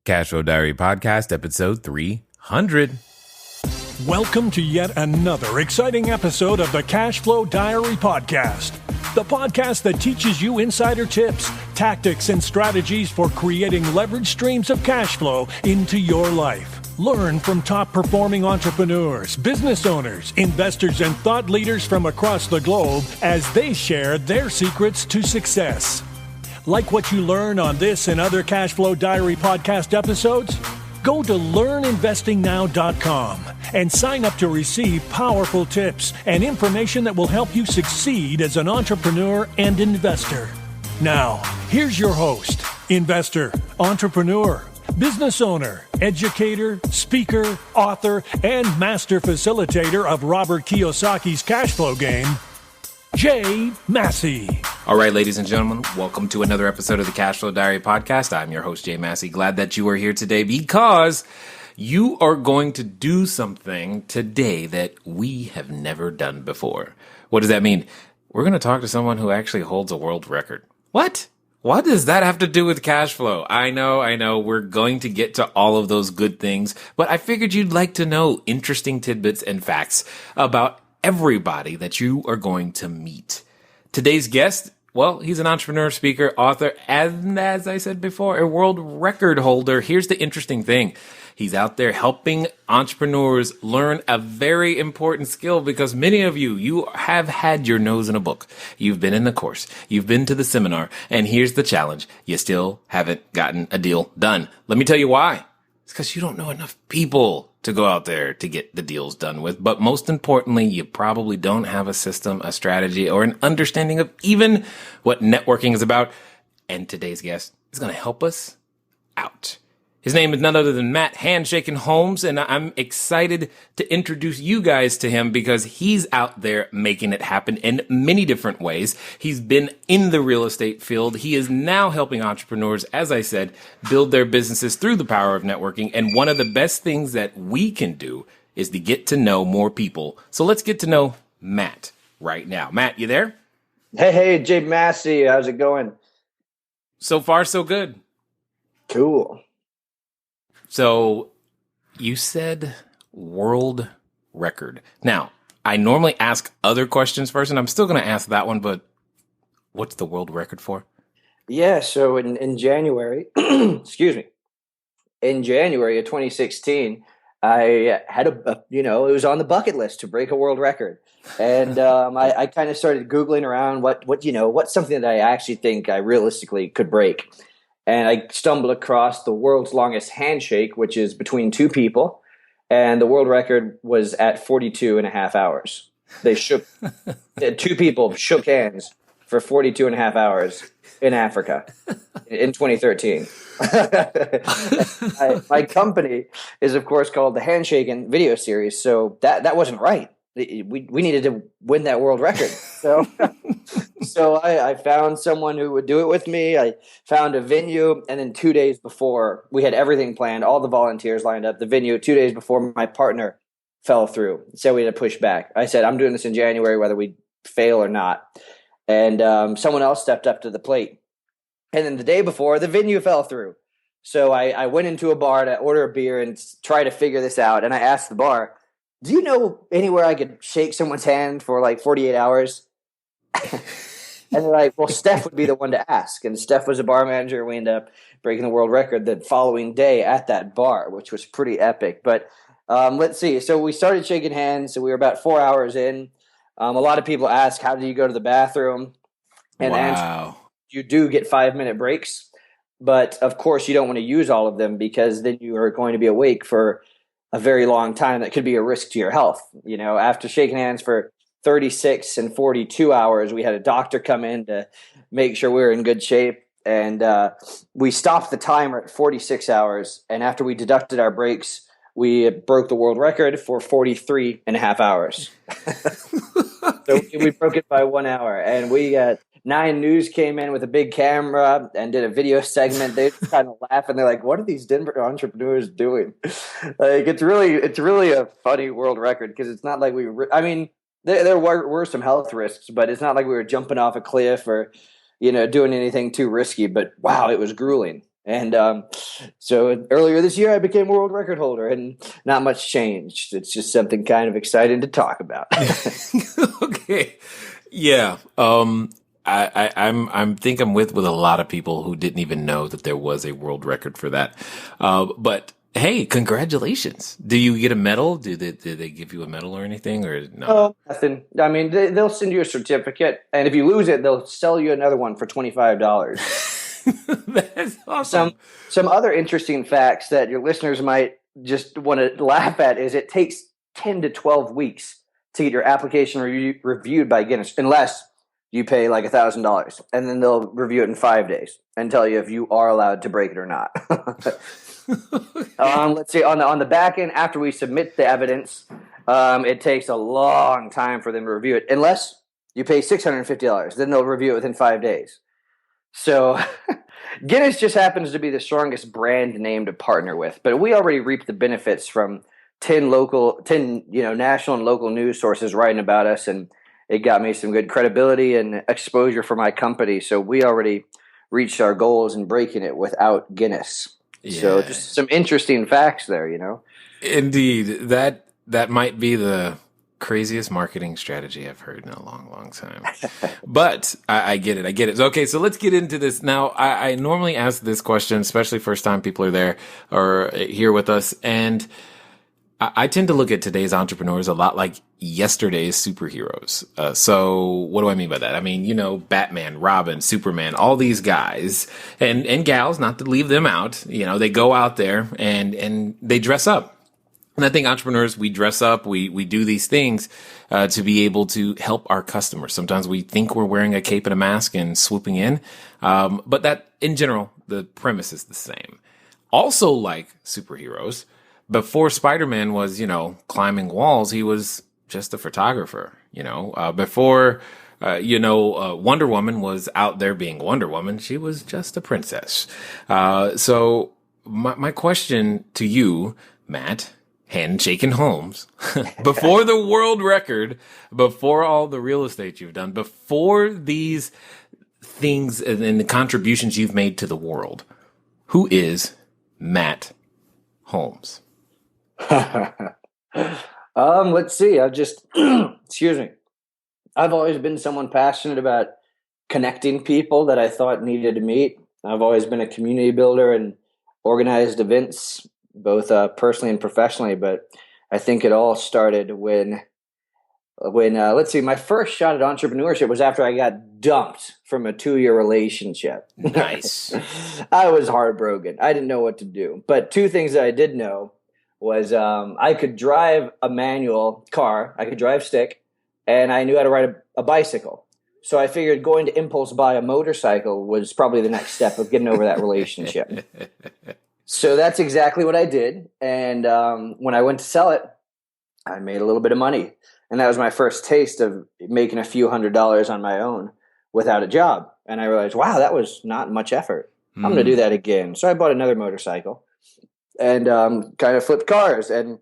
CashFlow Diary Podcast, episode 300. Welcome to yet another exciting episode of the CashFlow Diary Podcast, the podcast that teaches you insider tips, tactics, and strategies for creating leverage streams of cash flow into your life. Learn from top-performing entrepreneurs, business owners, investors, and thought leaders from across the globe as they share their secrets to success. Like what you learn on this and other CashFlow Diary podcast episodes? Go to learninvestingnow.com and sign up to receive powerful tips and information that will help you succeed as an entrepreneur and investor. Now, here's your host, investor, entrepreneur, business owner, educator, speaker, author, and master facilitator of Robert Kiyosaki's cash flow game, Jay Massey. All right, ladies and gentlemen, welcome to another episode of the CashFlow Diary Podcast. I'm your host, Jay Massey. Glad that you are here today because you are going to do something today that we have never done before. What does that mean? We're going to talk to someone who actually holds a world record. What? What does that have to do with cash flow? I know. We're going to get to all of those good things, but I figured you'd like to know interesting tidbits and facts about everybody that you are going to meet. Today's guest, well, he's an entrepreneur, speaker, author, and as I said before, a world record holder. Here's the interesting thing. He's out there helping entrepreneurs learn a very important skill because many of you have had your nose in a book. You've been in the course. You've been to the seminar. And here's the challenge. You still haven't gotten a deal done. Let me tell you why. It's because you don't know enough people to go out there to get the deals done with. But most importantly, you probably don't have a system, a strategy, or an understanding of even what networking is about. And today's guest is going to help us out. His name is none other than Matt Handshakin Holmes, and I'm excited to introduce you guys to him because he's out there making it happen in many different ways. He's been in the real estate field. He is now helping entrepreneurs, as I said, build their businesses through the power of networking. And one of the best things that we can do is to get to know more people. So let's get to know Matt right now. Matt, you there? Hey, Jay Massey. How's it going? So far, so good. Cool. So you said world record. Now, I normally ask other questions first, and I'm still going to ask that one, but what's the world record for? Yeah, so in January, in January of 2016, I had it was on the bucket list to break a world record. And I kind of started Googling around what's something that I actually think I realistically could break. And I stumbled across the world's longest handshake, which is between two people. And the world record was at 42 and a half hours. Two people shook hands for 42 and a half hours in Africa in 2013. My company is, of course, called the Handshakin Video Series. So that wasn't right. We needed to win that world record. So I found someone who would do it with me. I found a venue, and then 2 days before, we had everything planned, all the volunteers lined up. The venue, 2 days before, my partner fell through, so we had to push back. I said, I'm doing this in January, whether we fail or not. And someone else stepped up to the plate. And then the day before, the venue fell through. So I went into a bar to order a beer and try to figure this out. And I asked the bar, do you know anywhere I could shake someone's hand for like 48 hours? And they're like, well, Steph would be the one to ask. And Steph was a bar manager. We ended up breaking the world record the following day at that bar, which was pretty epic. But let's see. So we started shaking hands. So we were about 4 hours in. A lot of people ask, how do you go to the bathroom? And the answer, you do get 5-minute breaks. But, of course, you don't want to use all of them because then you are going to be awake for a very long time. That could be a risk to your health. You know, after shaking hands for 36 and 42 hours, we had a doctor come in to make sure we were in good shape. And we stopped the timer at 46 hours. And after we deducted our breaks, we broke the world record for 43 and a half hours. So we broke it by 1 hour. And we got 9 News came in with a big camera and did a video segment. They kind of laugh and they're like, what are these Denver entrepreneurs doing? Like, it's really a funny world record because it's not like there were some health risks, but it's not like we were jumping off a cliff or, doing anything too risky. But wow, it was grueling. And so earlier this year, I became a world record holder, and not much changed. It's just something kind of exciting to talk about. Okay. Yeah. I'm think I'm with a lot of people who didn't even know that there was a world record for that. But hey, congratulations. Do you get a medal? Do they give you a medal or anything, or no? Oh, nothing. I mean, they'll send you a certificate, and if you lose it, they'll sell you another one for $25. That's awesome. Some other interesting facts that your listeners might just want to laugh at is it takes 10 to 12 weeks to get your application reviewed by Guinness, unless you pay like $1,000, and then they'll review it in 5 days and tell you if you are allowed to break it or not. Let's see, on the back end, after we submit the evidence, it takes a long time for them to review it, unless you pay $650. Then they'll review it within 5 days. So Guinness just happens to be the strongest brand name to partner with, but we already reap the benefits from 10 national and local news sources writing about us, and it got me some good credibility and exposure for my company. So we already reached our goals in breaking it without Guinness. Yeah. So just some interesting facts there, Indeed. That might be the craziest marketing strategy I've heard in a long, long time. But I get it. I get it. Okay, so let's get into this. Now, I normally ask this question, especially first time people are there or here with us. And I tend to look at today's entrepreneurs a lot like yesterday's superheroes. So what do I mean by that? I mean, Batman, Robin, Superman, all these guys and gals, not to leave them out, they go out there and they dress up. And I think entrepreneurs, we dress up, we do these things to be able to help our customers. Sometimes we think we're wearing a cape and a mask and swooping in. But that, in general, the premise is the same. Also, like superheroes, before Spider-Man was, climbing walls, he was just a photographer, Before, Wonder Woman was out there being Wonder Woman, she was just a princess. So my question to you, Matt, Handshakin Holmes, before the world record, before all the real estate you've done, before these things and the contributions you've made to the world, who is Matt Holmes? Let's see. Excuse me. I've always been someone passionate about connecting people that I thought needed to meet. I've always been a community builder and organized events, both personally and professionally. But I think it all started when let's see, my first shot at entrepreneurship was after I got dumped from a 2-year relationship. Nice. I was heartbroken. I didn't know what to do. But two things that I did know was I could drive a manual car, I could drive stick, and I knew how to ride a bicycle. So I figured going to impulse buy a motorcycle was probably the next step of getting over that relationship. So that's exactly what I did. And when I went to sell it, I made a little bit of money. And that was my first taste of making a few $100s on my own without a job. And I realized, wow, that was not much effort. I'm going to do that again. So I bought another motorcycle and kind of flipped cars. And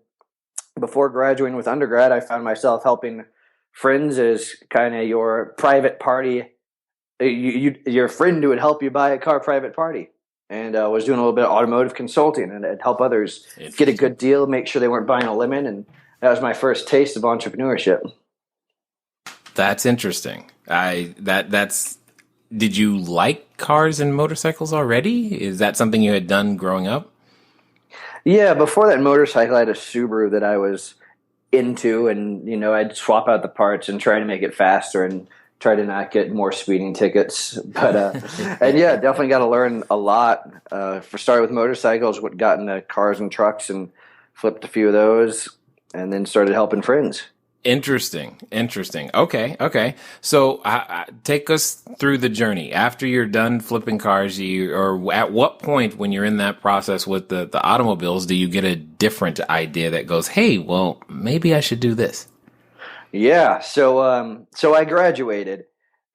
before graduating with undergrad, I found myself helping friends as kind of your private party, your friend who would help you buy a car private party. And I was doing a little bit of automotive consulting and I'd help others get a good deal, make sure they weren't buying a lemon. And that was my first taste of entrepreneurship. That's interesting. Did you like cars and motorcycles already? Is that something you had done growing up? Yeah, before that motorcycle, I had a Subaru that I was into, and I'd swap out the parts and try to make it faster and try to not get more speeding tickets. But and yeah, definitely got to learn a lot. For started with motorcycles, what got into cars and trucks and flipped a few of those, and then started helping friends. Interesting. Okay. So take us through the journey. After you're done flipping cars, or at what point when you're in that process with the automobiles, do you get a different idea that goes, hey, well, maybe I should do this? Yeah. So I graduated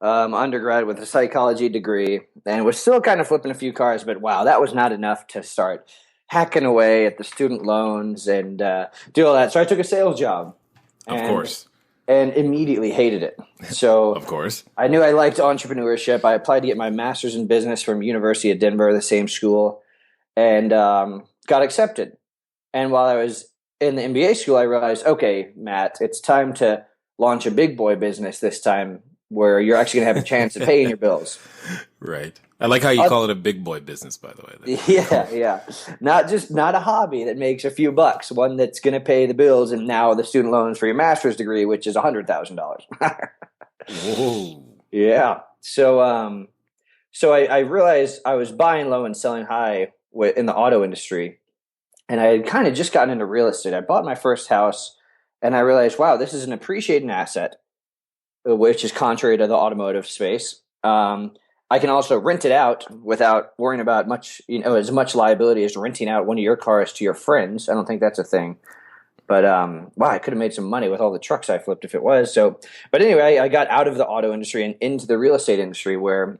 undergrad with a psychology degree and was still kind of flipping a few cars, but wow, that was not enough to start hacking away at the student loans and do all that. So I took a sales job. Of course. And immediately hated it. So of course. I knew I liked entrepreneurship. I applied to get my master's in business from University of Denver, the same school. and got accepted. And while I was in the MBA school, I realized, okay, Matt, it's time to launch a big boy business this time where you're actually going to have a chance at paying your bills. Right. I like how you call it a big boy business, by the way. Yeah. Not a hobby that makes a few bucks, one that's going to pay the bills and now the student loans for your master's degree, which is $100,000. Whoa. Yeah. So I realized I was buying low and selling high in the auto industry. And I had kind of just gotten into real estate. I bought my first house and I realized, wow, this is an appreciating asset, which is contrary to the automotive space. I can also rent it out without worrying about as much liability as renting out one of your cars to your friends. I don't think that's a thing. But wow, I could have made some money with all the trucks I flipped if it was. So, but anyway, I got out of the auto industry and into the real estate industry where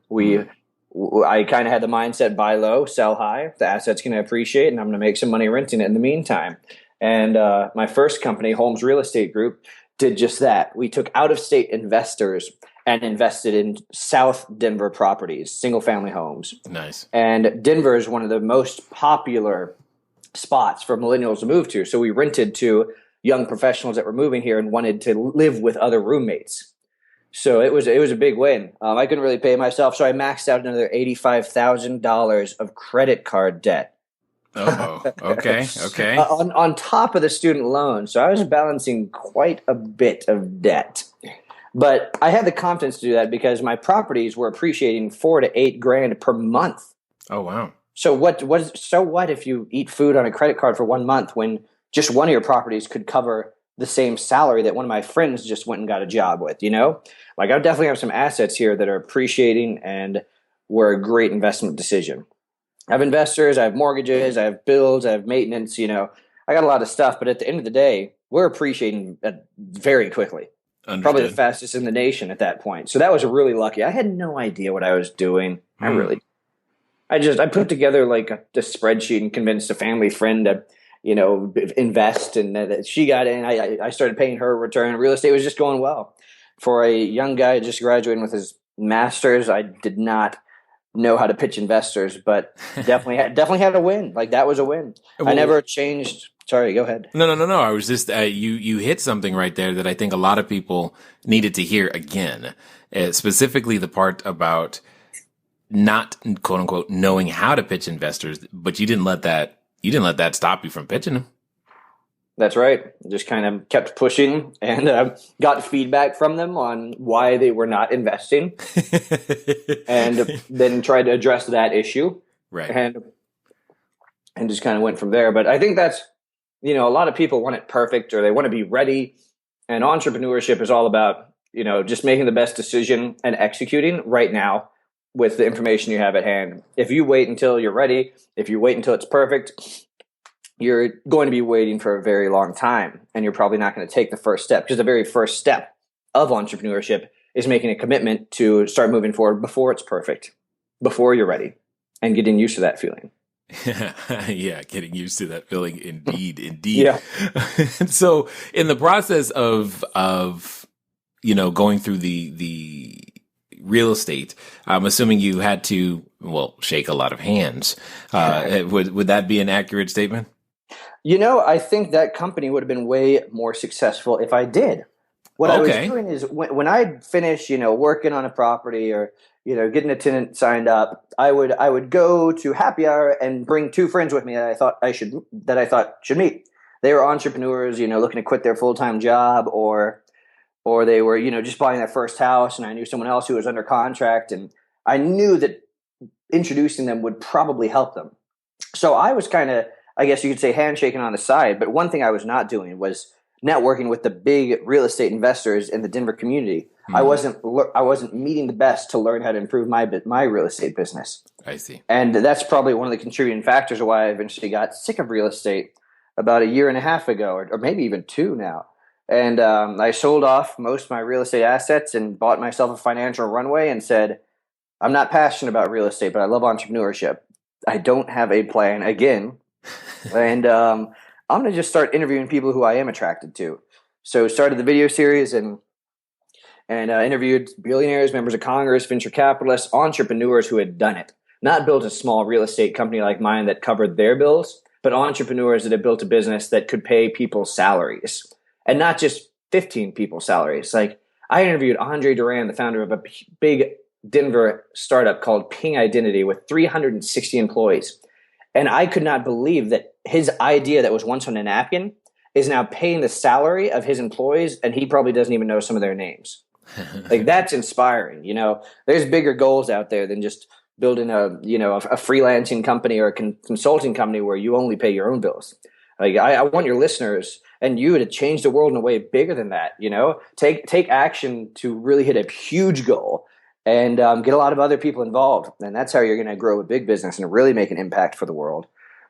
I kind of had the mindset: buy low, sell high. The asset's going to appreciate, and I'm going to make some money renting it in the meantime. And my first company, Holmes Real Estate Group, did just that. We took out-of-state investors and invested in South Denver properties, single-family homes. Nice. And Denver is one of the most popular spots for millennials to move to. So we rented to young professionals that were moving here and wanted to live with other roommates. So it was a big win. I couldn't really pay myself, so I maxed out another $85,000 of credit card debt. Oh, okay. On top of the student loan. So I was balancing quite a bit of debt. But I had the confidence to do that because my properties were appreciating $4,000 to $8,000 per month. Oh, wow. So what if you eat food on a credit card for 1 month when just one of your properties could cover the same salary that one of my friends just went and got a job with, Like I definitely have some assets here that are appreciating and were a great investment decision. I have investors, I have mortgages, I have bills, I have maintenance, I got a lot of stuff, but at the end of the day, we're appreciating very quickly. Understood. Probably the fastest in the nation at that point. So that was really lucky. I had no idea what I was doing. I put together like a spreadsheet and convinced a family friend to, invest, and she got in. I started paying her a return. Real estate was just going well. For a young guy just graduating with his master's, I did not know how to pitch investors, but definitely had a win. Like that was a win. Well, I never changed. Sorry, go ahead. No. I was just you hit something right there that I think a lot of people needed to hear again, specifically the part about not quote unquote knowing how to pitch investors, but you didn't let that stop you from pitching them. That's right. Just kind of kept pushing and got feedback from them on why they were not investing, and then tried to address that issue. Right. And just kind of went from there. But I think that's, a lot of people want it perfect or they want to be ready. And entrepreneurship is all about, just making the best decision and executing right now with the information you have at hand. If you wait until you're ready, if you wait until it's perfect, you're going to be waiting for a very long time, and you're probably not going to take the first step, because the very first step of entrepreneurship is making a commitment to start moving forward before it's perfect, before you're ready, and getting used to that feeling. Yeah, getting used to that feeling. Indeed. Yeah. So in the process of going through the real estate, I'm assuming you had to, shake a lot of hands. Would that be an accurate statement? I think that company would have been way more successful if I did. What I was doing is when I'd finish, working on a property or, getting a tenant signed up, I would go to happy hour and bring two friends with me that I thought should meet. They were entrepreneurs, looking to quit their full-time job, or they were, just buying their first house, and I knew someone else who was under contract, and I knew that introducing them would probably help them. So I was kind of, I guess you could say, handshaking on the side. But one thing I was not doing was networking with the big real estate investors in the Denver community. Mm-hmm. I wasn't meeting the best to learn how to improve my real estate business. I see. And that's probably one of the contributing factors of why I eventually got sick of real estate about a year and a half ago, or maybe even 2 now. And I sold off most of my real estate assets and bought myself a financial runway and said, I'm not passionate about real estate, but I love entrepreneurship. I don't have a plan again. And I'm going to just start interviewing people who I am attracted to. So started the video series and interviewed billionaires, members of Congress, venture capitalists, entrepreneurs who had done it. not built a small real estate company like mine that covered their bills, but entrepreneurs that have built a business that could pay people's salaries, and not just 15 people's salaries. Like, I interviewed Andre Duran, the founder of a big Denver startup called Ping Identity with 360 employees. And I could not believe that his idea that was once on a napkin is now paying the salary of his employees, and he probably doesn't even know some of their names. Like, that's inspiring. There's bigger goals out there than just building a freelancing company or a consulting company where you only pay your own bills. Like, I want your listeners and you to change the world in a way bigger than that. Take action to really hit a huge goal and get a lot of other people involved. And that's how you're going to grow a big business and really make an impact for the world.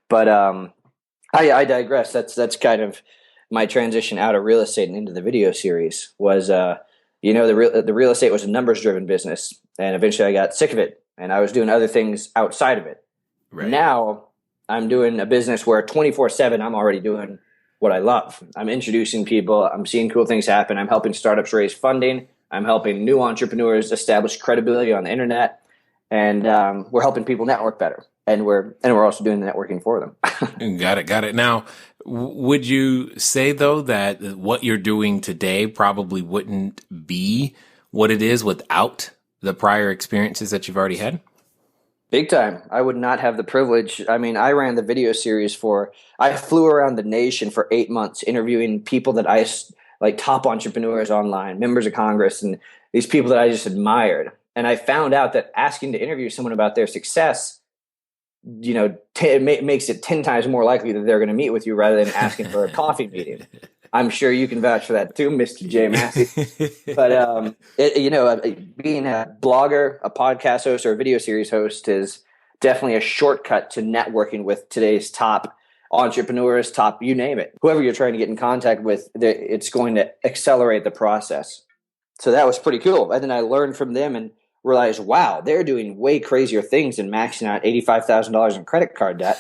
But I digress. That's kind of my transition out of real estate and into the video series was, the real estate was a numbers driven business. And eventually I got sick of it and I was doing other things outside of it. Right. Now I'm doing a business where 24/7 I'm already doing what I love. I'm introducing people. I'm seeing cool things happen. I'm helping startups raise funding. I'm helping new entrepreneurs establish credibility on the internet, and we're helping people network better. And we're also doing the networking for them. Got it. Now, would you say though that what you're doing today probably wouldn't be what it is without the prior experiences that you've already had? Big time. I would not have the privilege. I mean, I ran the video series I flew around the nation for 8 months interviewing people that like top entrepreneurs online, members of Congress, and these people that I just admired. And I found out that asking to interview someone about their success, it makes it 10 times more likely that they're going to meet with you rather than asking for a coffee meeting. I'm sure you can vouch for that too, Mr. J. Massey. But, being a blogger, a podcast host, or a video series host is definitely a shortcut to networking with today's top entrepreneurs, top, you name it. Whoever you're trying to get in contact with, it's going to accelerate the process. So that was pretty cool. And then I learned from them and realized, wow, they're doing way crazier things than maxing out $85,000 in credit card debt.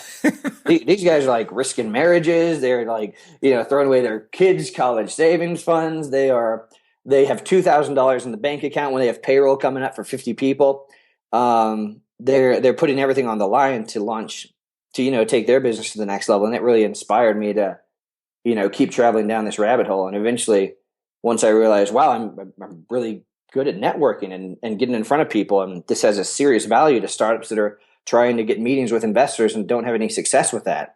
These guys are like risking marriages. They're like, throwing away their kids' college savings funds. They have $2,000 in the bank account when they have payroll coming up for 50 people. They're putting everything on the line to launch, to take their business to the next level. And it really inspired me to, keep traveling down this rabbit hole. And eventually, once I realized, wow, I'm really good at networking and getting in front of people. And this has a serious value to startups that are trying to get meetings with investors and don't have any success with that.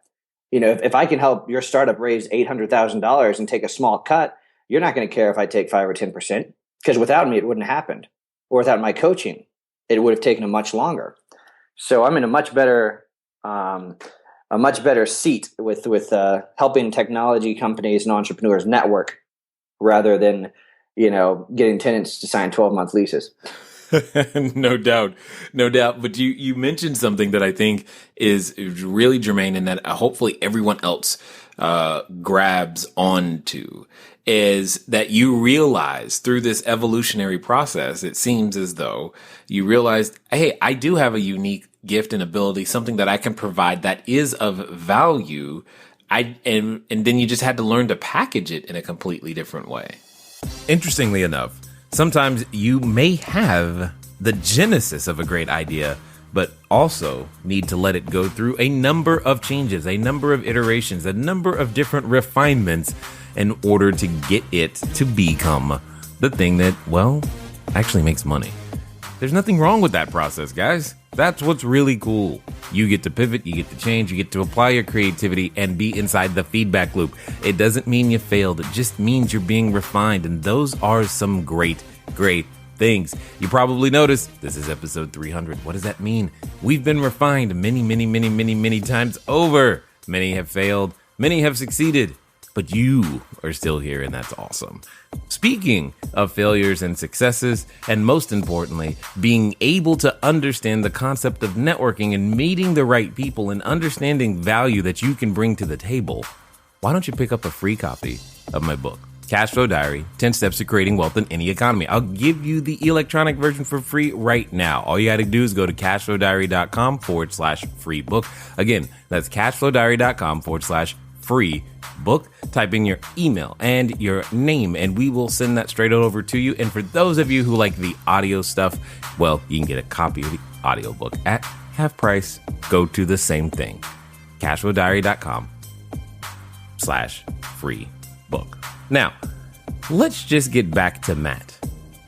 If I can help your startup raise $800,000 and take a small cut, you're not going to care if I take 5 or 10%, because without me, it wouldn't have happened. Or without my coaching, it would have taken a much longer. So I'm in a much better seat with helping technology companies and entrepreneurs network rather than getting tenants to sign 12-month leases. No doubt. But you mentioned something that I think is really germane and that hopefully everyone else grabs onto, is that you realize through this evolutionary process, it seems as though you realized, hey, I do have a unique gift and ability, something that I can provide that is of value. And then you just had to learn to package it in a completely different way. Interestingly enough, sometimes you may have the genesis of a great idea, but also need to let it go through a number of changes, a number of iterations, a number of different refinements in order to get it to become the thing that, well, actually makes money. There's nothing wrong with that process, guys. That's what's really cool. You get to pivot, you get to change, you get to apply your creativity and be inside the feedback loop. It doesn't mean you failed. It just means you're being refined. And those are some great things. You probably noticed this is episode 300. What does that mean? We've been refined many times over. Many have failed. Many have succeeded. But you are still here, and that's awesome. Speaking of failures and successes, and most importantly, being able to understand the concept of networking and meeting the right people and understanding value that you can bring to the table, why don't you pick up a free copy of my book, Cashflow Diary, 10 Steps to Creating Wealth in Any Economy. I'll give you the electronic version for free right now. All you got to do is go to cashflowdiary.com/free book. Again, that's cashflowdiary.com/free book. Type in your email and your name, and we will send that straight over to you. And for those of you who like the audio stuff, well, you can get a copy of the audiobook at half price, go to the same thing. CashFlowDiary.com/free book. Now, let's just get back to Matt,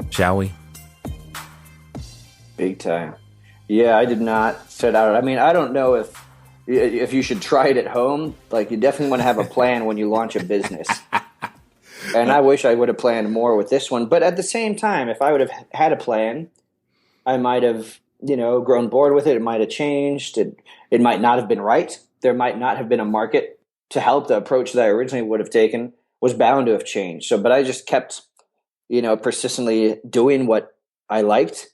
shall we? Big time. Yeah, I did not set out. I mean, I don't know if you should try it at home. Like, you definitely want to have a plan when you launch a business. And I wish I would have planned more with this one. But at the same time, if I would have had a plan, I might have, grown bored with it. It might have changed. It might not have been right. There might not have been a market to help. The approach that I originally would have taken was bound to have changed. So, but I just kept, persistently doing what I liked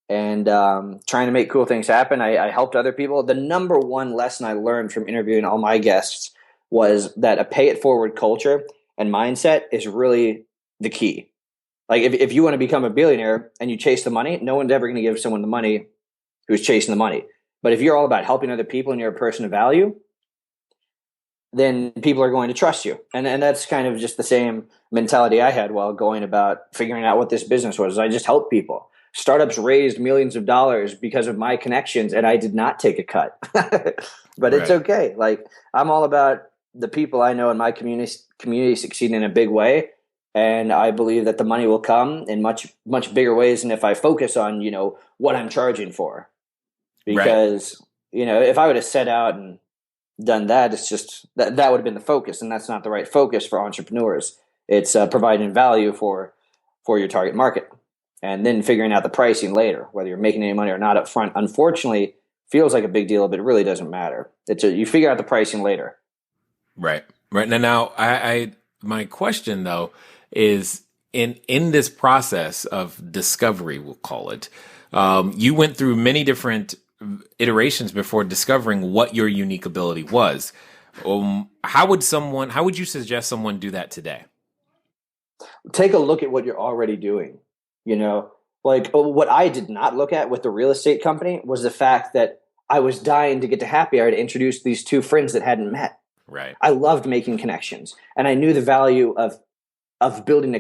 and trying to make cool things happen. I helped other people. The number one lesson I learned from interviewing all my guests was that a pay it forward culture and mindset is really the key. Like, if you want to become a billionaire and you chase the money, no one's ever going to give someone the money who's chasing the money. But if you're all about helping other people and you're a person of value, then people are going to trust you. And that's kind of just the same mentality I had while going about figuring out what this business was. I just helped people. Startups raised millions of dollars because of my connections, and I did not take a cut. But it's okay. Like, I'm all about the people I know in my community succeeding in a big way. And I believe that the money will come in much, much bigger ways than if I focus on, what I'm charging for. Because, if I would have set out and done that, it's just that would have been the focus. And that's not the right focus for entrepreneurs. It's providing value for your target market. And then figuring out the pricing later, whether you're making any money or not up front, unfortunately, feels like a big deal, but it really doesn't matter. You figure out the pricing later. Right. Now, my question though is in this process of discovery, we'll call it. You went through many different iterations before discovering what your unique ability was. How would you suggest someone do that today? Take a look at what you're already doing. Like, what I did not look at with the real estate company was the fact that I was dying to get to happy hour to introduce these two friends that hadn't met. Right. I loved making connections, and I knew the value of building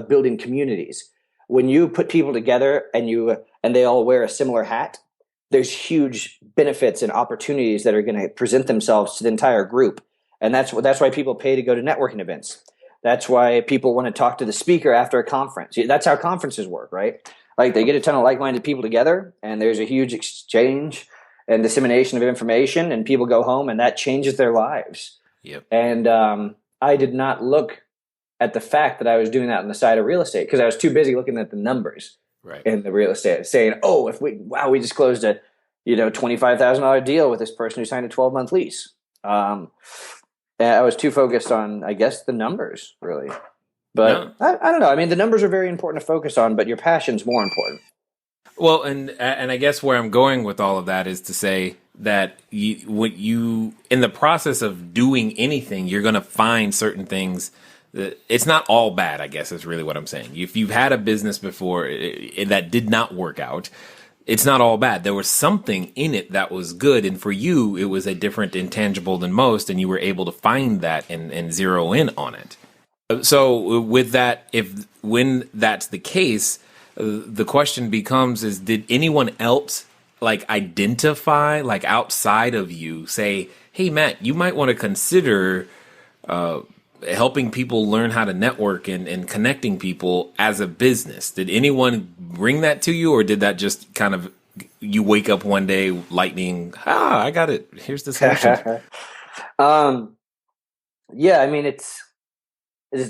building communities. When you put people together and they all wear a similar hat, there's huge benefits and opportunities that are going to present themselves to the entire group. And that's why people pay to go to networking events. That's why people want to talk to the speaker after a conference. That's how conferences work, right? Like, they get a ton of like-minded people together, and there's a huge exchange and dissemination of information, and people go home, and that changes their lives. Yep. And I did not look at the fact that I was doing that on the side of real estate because I was too busy looking at the numbers in the real estate, saying, "Oh, we just closed a $25,000 deal with this person who signed a 12-month lease." I was too focused on, I guess, the numbers, really. But no. I don't know. I mean, the numbers are very important to focus on, but your passion's more important. Well, and I guess where I'm going with all of that is to say that in the process of doing anything, you're going to find certain things. It's not all bad, I guess, is really what I'm saying. If you've had a business before that did not work out, it's not all bad. There was something in it that was good. And for you, it was a different intangible than most. And you were able to find that and zero in on it. So with that, when that's the case, the question becomes is, did anyone else identify outside of you say, "Hey, Matt, you might want to consider helping people learn how to network and connecting people as a business"? Did anyone bring that to you, or did that just kind of, you wake up one day, lightning, I got it, here's the solution? Yeah, I mean, it's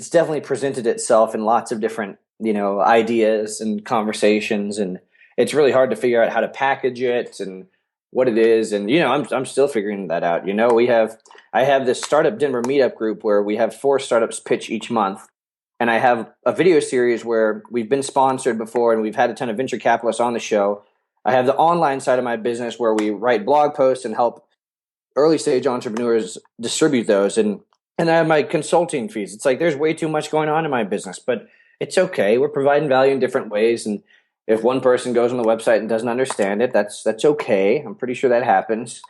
definitely presented itself in lots of different, ideas and conversations, and it's really hard to figure out how to package it and what it is. And, I'm still figuring that out. I have this startup Denver meetup group where we have 4 startups pitch each month. And I have a video series where we've been sponsored before and we've had a ton of venture capitalists on the show. I have the online side of my business where we write blog posts and help early stage entrepreneurs distribute those. And I have my consulting fees. It's like, there's way too much going on in my business, but it's okay. We're providing value in different ways. And if one person goes on the website and doesn't understand it, that's okay. I'm pretty sure that happens.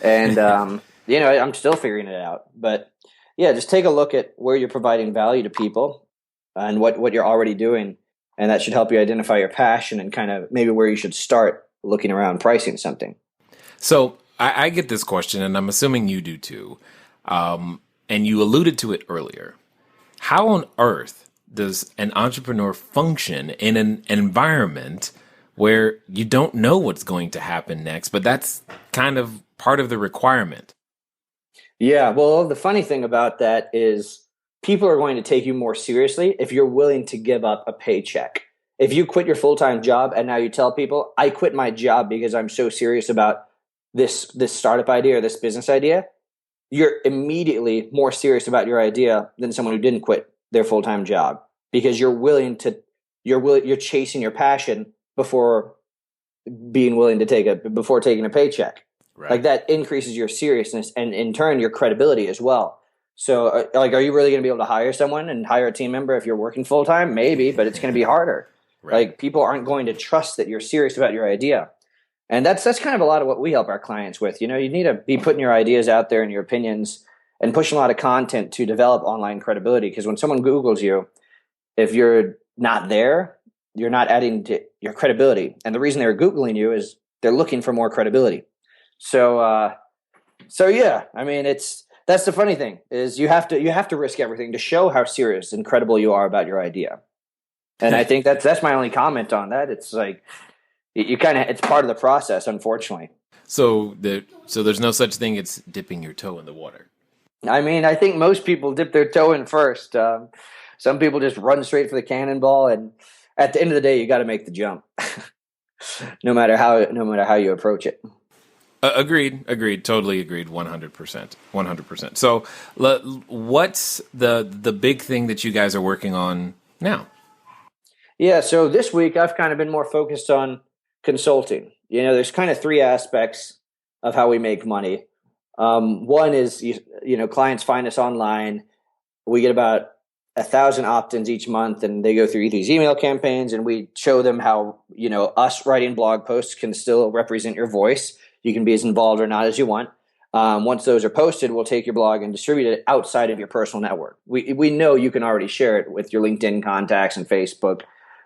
And, I'm still figuring it out. But yeah, just take a look at where you're providing value to people and what you're already doing. And that should help you identify your passion and kind of maybe where you should start looking around pricing something. So I get this question, and I'm assuming you do too. And you alluded to it earlier. How on earth does an entrepreneur function in an environment where you don't know what's going to happen next, but that's kind of part of the requirement? Yeah, well, the funny thing about that is people are going to take you more seriously if you're willing to give up a paycheck. If you quit your full-time job and now you tell people, I quit my job because I'm so serious about this startup idea or this business idea, you're immediately more serious about your idea than someone who didn't quit their full-time job, because you're chasing your passion before being willing to before taking a paycheck. Right. Like that increases your seriousness and in turn your credibility as well. So are you really going to be able to hire someone and hire a team member if you're working full-time? Maybe, but it's going to be harder. Right. Like people aren't going to trust that you're serious about your idea. And that's kind of a lot of what we help our clients with. You need to be putting your ideas out there and your opinions and pushing a lot of content to develop online credibility. Because when someone Googles you, if you're not there, you're not adding to your credibility. And the reason they're Googling you is they're looking for more credibility. So yeah, I mean, that's the funny thing is you have to risk everything to show how serious and credible you are about your idea. And I think that's my only comment on that. It's like, it's part of the process, unfortunately. So there's no such thing as dipping your toe in the water. I mean, I think most people dip their toe in first. Some people just run straight for the cannonball, and at the end of the day, you got to make the jump, no matter how you approach it. Agreed. Totally agreed. 100%. So, what's the big thing that you guys are working on now? Yeah. So this week, I've kind of been more focused on consulting. There's kind of three aspects of how we make money. One is, clients find us online. We get about 1,000 opt-ins each month, and they go through these email campaigns, and we show them how, us writing blog posts can still represent your voice. You can be as involved or not as you want. Once those are posted, we'll take your blog and distribute it outside of your personal network. We know you can already share it with your LinkedIn contacts and Facebook,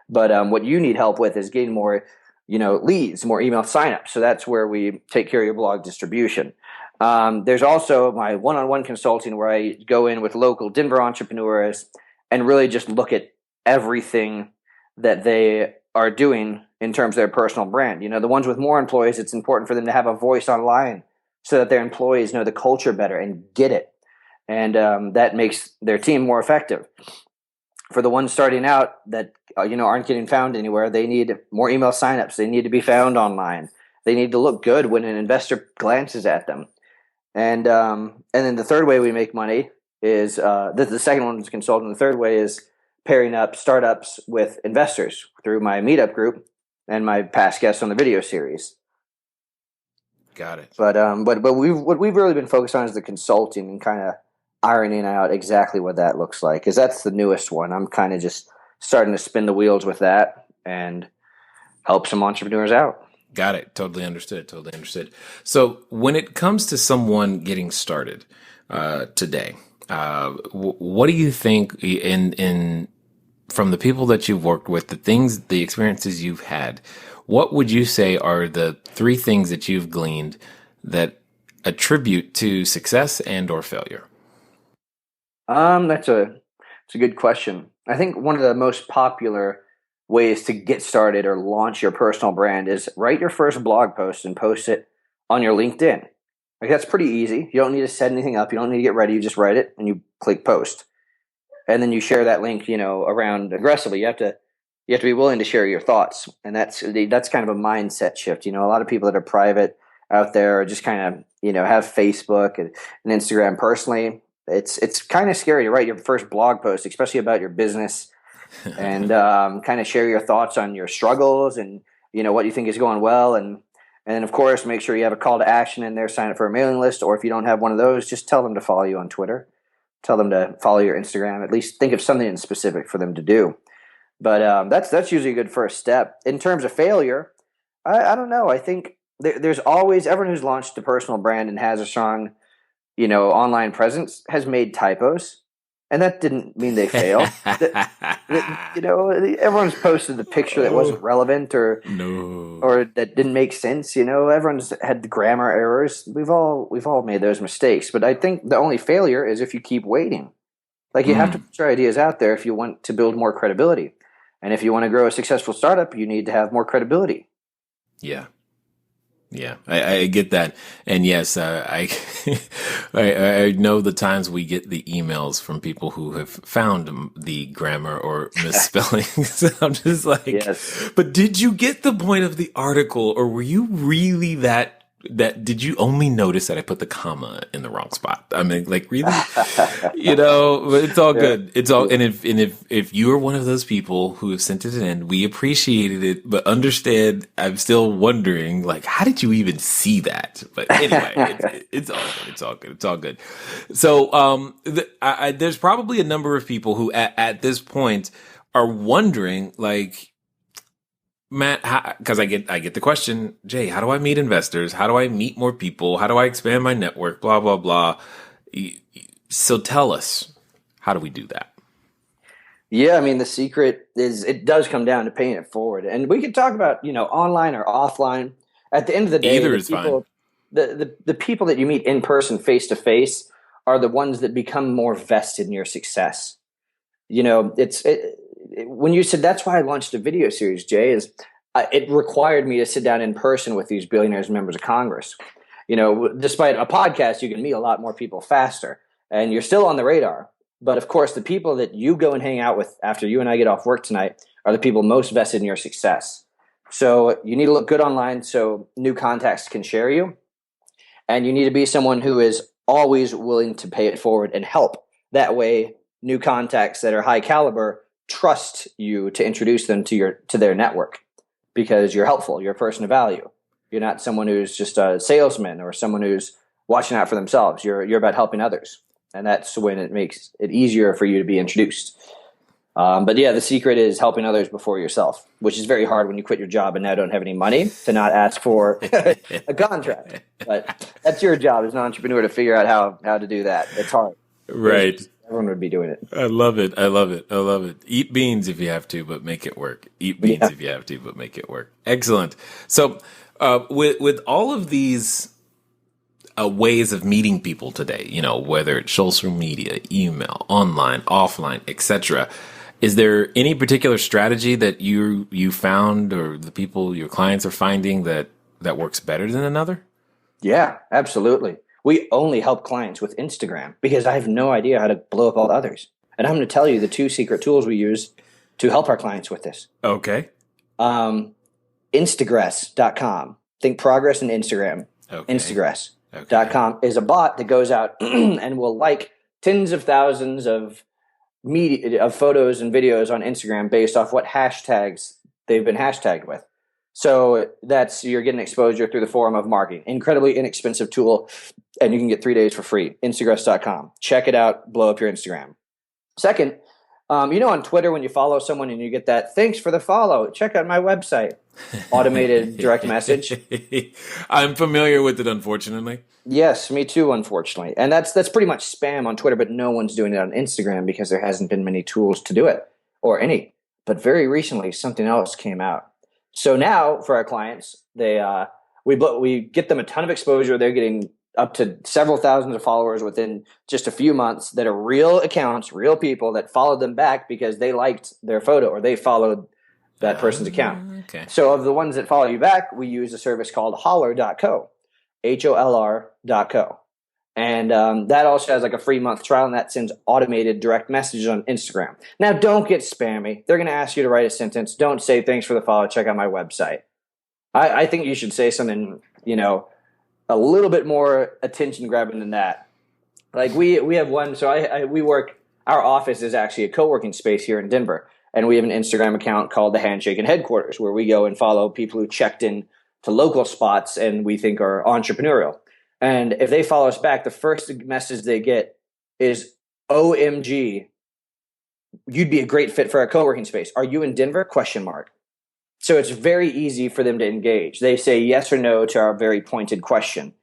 but what you need help with is getting more leads, more email signups. So that's where we take care of your blog distribution. There's also my one-on-one consulting where I go in with local Denver entrepreneurs and really just look at everything that they are doing in terms of their personal brand. The ones with more employees, it's important for them to have a voice online so that their employees know the culture better and get it. And that makes their team more effective. For the ones starting out that aren't getting found anywhere, they need more email signups. They need to be found online. They need to look good when an investor glances at them. And then the third way we make money is the second one is consulting. The third way is pairing up startups with investors through my meetup group and my past guests on the video series. Got it. But what we've really been focused on is the consulting and kind of ironing out exactly what that looks like, because that's the newest one. I'm kind of just starting to spin the wheels with that and help some entrepreneurs out. Got it. Totally understood. So when it comes to someone getting started today, what do you think in from the people that you've worked with, the experiences you've had, what would you say are the three things that you've gleaned that attribute to success and or failure? That's a good question. I think one of the most popular ways to get started or launch your personal brand is write your first blog post and post it on your LinkedIn. Like that's pretty easy. You don't need to set anything up. You don't need to get ready. You just write it and you click post. And then you share that link, around aggressively. You have to be willing to share your thoughts. And that's kind of a mindset shift. A lot of people that are private out there are just kind of, have Facebook and Instagram. Personally, it's kind of scary to write your first blog post, especially about your business, and kind of share your thoughts on your struggles and what you think is going well, and then of course make sure you have a call to action in there. Sign up for a mailing list, or if you don't have one of those, just tell them to follow you on Twitter, tell them to follow your Instagram. At least think of something in specific for them to do. But that's usually a good first step. In terms of failure, I don't know. I think there's always everyone who's launched a personal brand and has a strong online presence has made typos. And that didn't mean they failed. Everyone's posted the picture that wasn't relevant or that didn't make sense. Everyone's had the grammar errors. We've all made those mistakes. But I think the only failure is if you keep waiting. Like, you have to put your ideas out there if you want to build more credibility. And if you want to grow a successful startup, you need to have more credibility. Yeah. Yeah, I get that. And yes, I know the times we get the emails from people who have found the grammar or misspellings. I'm just like, yes. But did you get the point of the article, or were you really that did you only notice that I put the comma in the wrong spot? I mean, like, really, but it's all good. It's all, and if you are one of those people who have sent it in, we appreciated it, but understand, I'm still wondering, like, how did you even see that? But anyway, it's all good. It's all good. It's all good. So, there's probably a number of people who at this point are wondering, like, Matt, because I get the question, Jay, how do I meet investors? How do I meet more people? How do I expand my network? Blah, blah, blah. So tell us, how do we do that? Yeah, I mean, the secret is it does come down to paying it forward. And we could talk about, online or offline. At the end of the day, either is fine. The people that you meet in person, face to face, are the ones that become more vested in your success. When you said that's why I launched a video series, Jay, is it required me to sit down in person with these billionaires and members of Congress. Despite a podcast, you can meet a lot more people faster, and you're still on the radar. But of course, the people that you go and hang out with after you and I get off work tonight are the people most vested in your success. So you need to look good online so new contacts can share you. And you need to be someone who is always willing to pay it forward and help. That way, new contacts that are high caliber trust you to introduce them to their network because you're helpful. You're a person of value. You're not someone who's just a salesman or someone who's watching out for themselves. You're about helping others. And that's when it makes it easier for you to be introduced. But yeah, the secret is helping others before yourself, which is very hard when you quit your job and now don't have any money to not ask for a contract. But that's your job as an entrepreneur to figure out how to do that. It's hard. Right. Everyone would be doing it. I love it. I love it. I love it. Eat beans if you have to, but make it work. Eat beans if you have to, but make it work. Excellent. So with all of these ways of meeting people today, whether it's social media, email, online, offline, etc., is there any particular strategy that you found or the people, your clients are finding that works better than another? Yeah, absolutely. We only help clients with Instagram because I have no idea how to blow up all the others. And I'm going to tell you the 2 secret tools we use to help our clients with this. Okay. Instagress.com. Think progress in Instagram. Okay. Instagress.com is a bot that goes out and will like tens of thousands of photos and videos on Instagram based off what hashtags they've been hashtagged with. So you're getting exposure through the forum of marketing. Incredibly inexpensive tool, and you can get 3 days for free. Instagress.com. Check it out. Blow up your Instagram. Second, on Twitter when you follow someone and you get that, thanks for the follow, check out my website. Automated direct message. I'm familiar with it, unfortunately. Yes, me too, unfortunately. And that's pretty much spam on Twitter, but no one's doing it on Instagram because there hasn't been many tools to do it, or any. But very recently, something else came out. So now for our clients, we get them a ton of exposure. They're getting up to several thousands of followers within just a few months that are real accounts, real people that followed them back because they liked their photo or they followed that person's account. Okay. So of the ones that follow you back, we use a service called holler.co, HOLR.co. And that also has like a free month trial, and that sends automated direct messages on Instagram. Now, don't get spammy. They're going to ask you to write a sentence. Don't say, thanks for the follow. Check out my website. I think you should say something, a little bit more attention grabbing than that. Like we have one. So our office is actually a co-working space here in Denver. And we have an Instagram account called the Handshakin Headquarters, where we go and follow people who checked in to local spots and we think are entrepreneurial. And if they follow us back, the first message they get is, OMG, you'd be a great fit for our co-working space. Are you in Denver? ? So it's very easy for them to engage. They say yes or no to our very pointed question.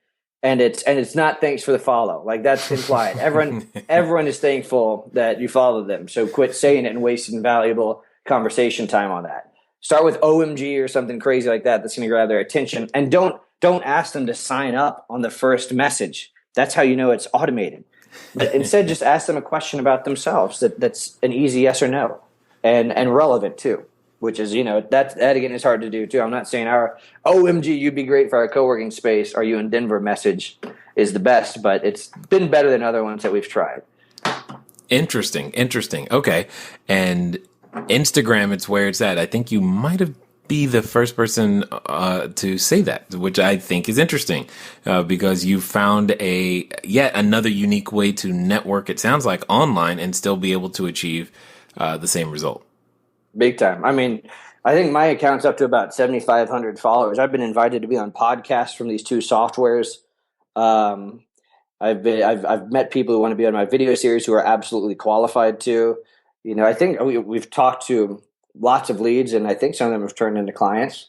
And it's not thanks for the follow. Like, that's implied. Everyone is thankful that you followed them. So quit saying it and wasting valuable conversation time on that. Start with OMG or something crazy like that that's going to grab their attention. And don't ask them to sign up on the first message. That's how you know it's automated. But instead, just ask them a question about themselves that's an easy yes or no, and relevant too. Which is, that again is hard to do too. I'm not saying our OMG, you'd be great for our co-working space. Are you in Denver message is the best, but it's been better than other ones that we've tried. Interesting. Okay. And Instagram, it's where it's at. I think you might have be the first person to say that, which I think is interesting because you found yet another unique way to network, it sounds like, online and still be able to achieve the same result. Big time. I mean, I think my account's up to about 7,500 followers. I've been invited to be on podcasts from these two softwares. I've met people who want to be on my video series who are absolutely qualified to. I think we've talked to lots of leads, and I think some of them have turned into clients.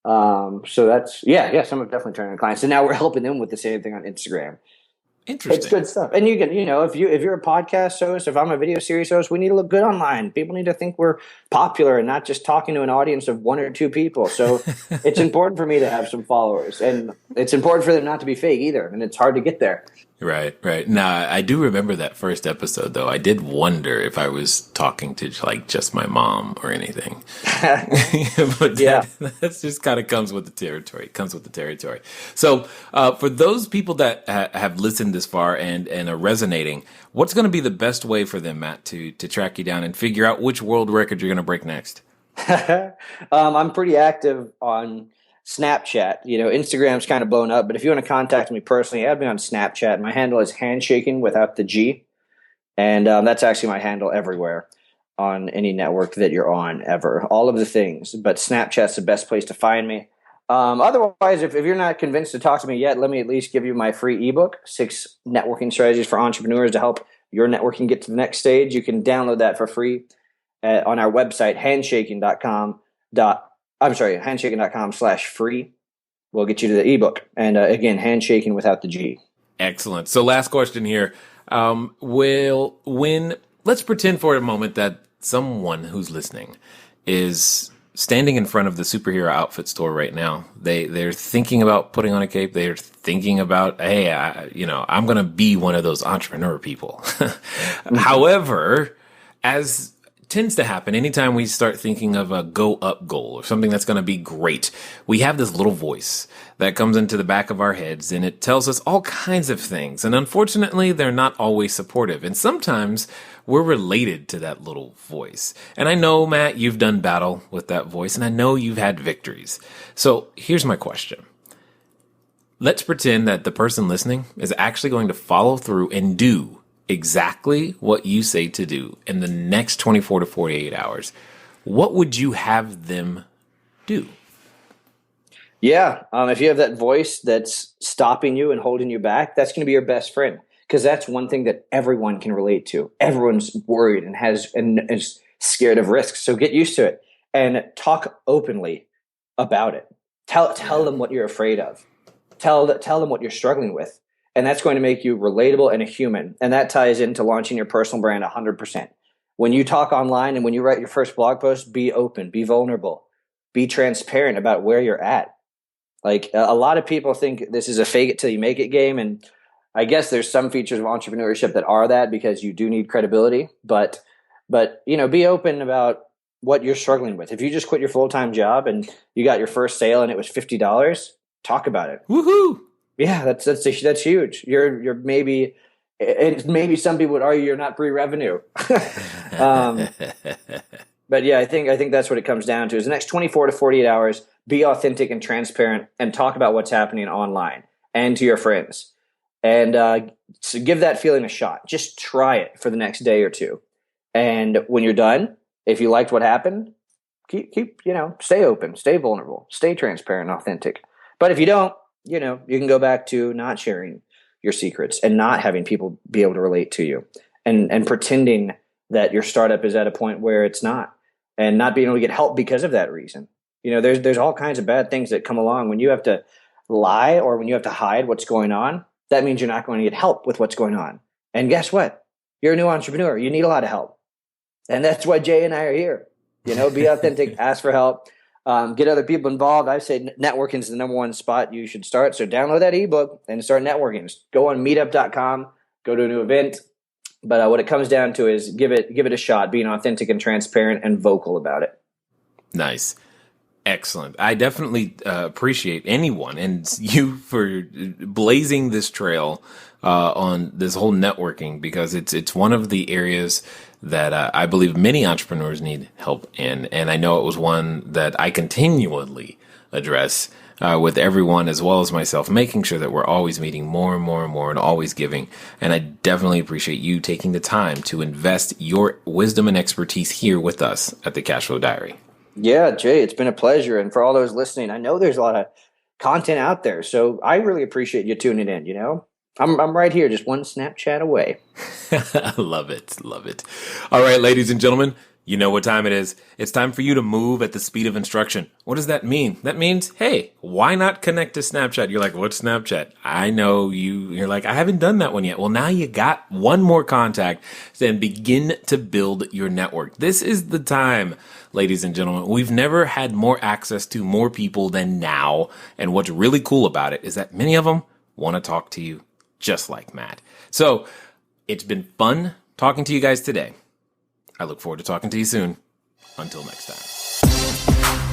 So that's some have definitely turned into clients. And now we're helping them with the same thing on Instagram. Interesting. It's good stuff. And you can, if you're a podcast host, if I'm a video series host, we need to look good online. People need to think we're popular and not just talking to an audience of one or two people. So it's important for me to have some followers, and it's important for them not to be fake either. And it's hard to get there. Right. Now, I do remember that first episode, though. I did wonder if I was talking to just my mom or anything. But that just kind of comes with the territory. So for those people that have listened this far and are resonating, what's going to be the best way for them, Matt, to track you down and figure out which world record you're going to break next? I'm pretty active on Snapchat. Instagram's kind of blown up, but if you want to contact me personally, add me on Snapchat. My handle is Handshaking without the G. And that's actually my handle everywhere on any network that you're on ever. All of the things, but Snapchat's the best place to find me. Otherwise, if you're not convinced to talk to me yet, let me at least give you my free ebook, 6 Networking Strategies for Entrepreneurs to help your networking get to the next stage. You can download that for free on our website, handshaking.com/free. We'll get you to the ebook. And again, Handshaking without the G. Excellent. So last question here. Let's pretend for a moment that someone who's listening is standing in front of the superhero outfit store right now. They're thinking about putting on a cape. They're thinking about, hey, I'm going to be one of those entrepreneur people. However, as tends to happen anytime we start thinking of a go up goal or something that's going to be great, we have this little voice that comes into the back of our heads and it tells us all kinds of things. And unfortunately, they're not always supportive. And sometimes we're related to that little voice. And I know, Matt, you've done battle with that voice and I know you've had victories. So here's my question. Let's pretend that the person listening is actually going to follow through and do exactly what you say to do in the next 24 to 48 hours. What would you have them do? Yeah. If you have that voice that's stopping you and holding you back, that's going to be your best friend, because that's one thing that everyone can relate to. Everyone's worried and is scared of risks. So get used to it and talk openly about it. Tell them what you're afraid of. Tell them what you're struggling with. And that's going to make you relatable and a human. And that ties into launching your personal brand 100%. When you talk online and when you write your first blog post, be open, be vulnerable, be transparent about where you're at. Like, a lot of people think this is a fake it till you make it game. And I guess there's some features of entrepreneurship that are that, because you do need credibility. But be open about what you're struggling with. If you just quit your full-time job and you got your first sale and it was $50, talk about it. Woohoo! Yeah, that's huge. You're maybe some people would argue you're not pre-revenue. But yeah, I think that's what it comes down to is the next 24 to 48 hours, be authentic and transparent and talk about what's happening online and to your friends. And so give that feeling a shot. Just try it for the next day or two. And when you're done, if you liked what happened, keep stay open, stay vulnerable, stay transparent and authentic. But if you don't, you can go back to not sharing your secrets and not having people be able to relate to you and pretending that your startup is at a point where it's not, and not being able to get help because of that reason. There's all kinds of bad things that come along when you have to lie or when you have to hide what's going on, that means you're not going to get help with what's going on. And guess what? You're a new entrepreneur. You need a lot of help. And that's why Jay and I are here. Be authentic, ask for help, get other people involved. I say networking is the number one spot you should start. So download that ebook and start networking. Just go on meetup.com, go to a new event. But what it comes down to is give it a shot, being authentic and transparent and vocal about it. Nice. Excellent. I definitely appreciate anyone and you for blazing this trail on this whole networking, because it's one of the areas that I believe many entrepreneurs need help in. And I know it was one that I continually address with everyone as well as myself, making sure that we're always meeting more and more and more and always giving. And I definitely appreciate you taking the time to invest your wisdom and expertise here with us at the Cashflow Diary. Yeah, Jay, it's been a pleasure. And for all those listening, I know there's a lot of content out there. So I really appreciate you tuning in, I'm right here, just one Snapchat away. Love it. Love it. All right, ladies and gentlemen, you know what time it is. It's time for you to move at the speed of instruction. What does that mean? That means, hey, why not connect to Snapchat? You're like, what's Snapchat? I know you're like, I haven't done that one yet. Well, now you got one more contact and begin to build your network. This is the time, ladies and gentlemen. We've never had more access to more people than now. And what's really cool about it is that many of them want to talk to you just like Matt. So it's been fun talking to you guys today. I look forward to talking to you soon. Until next time.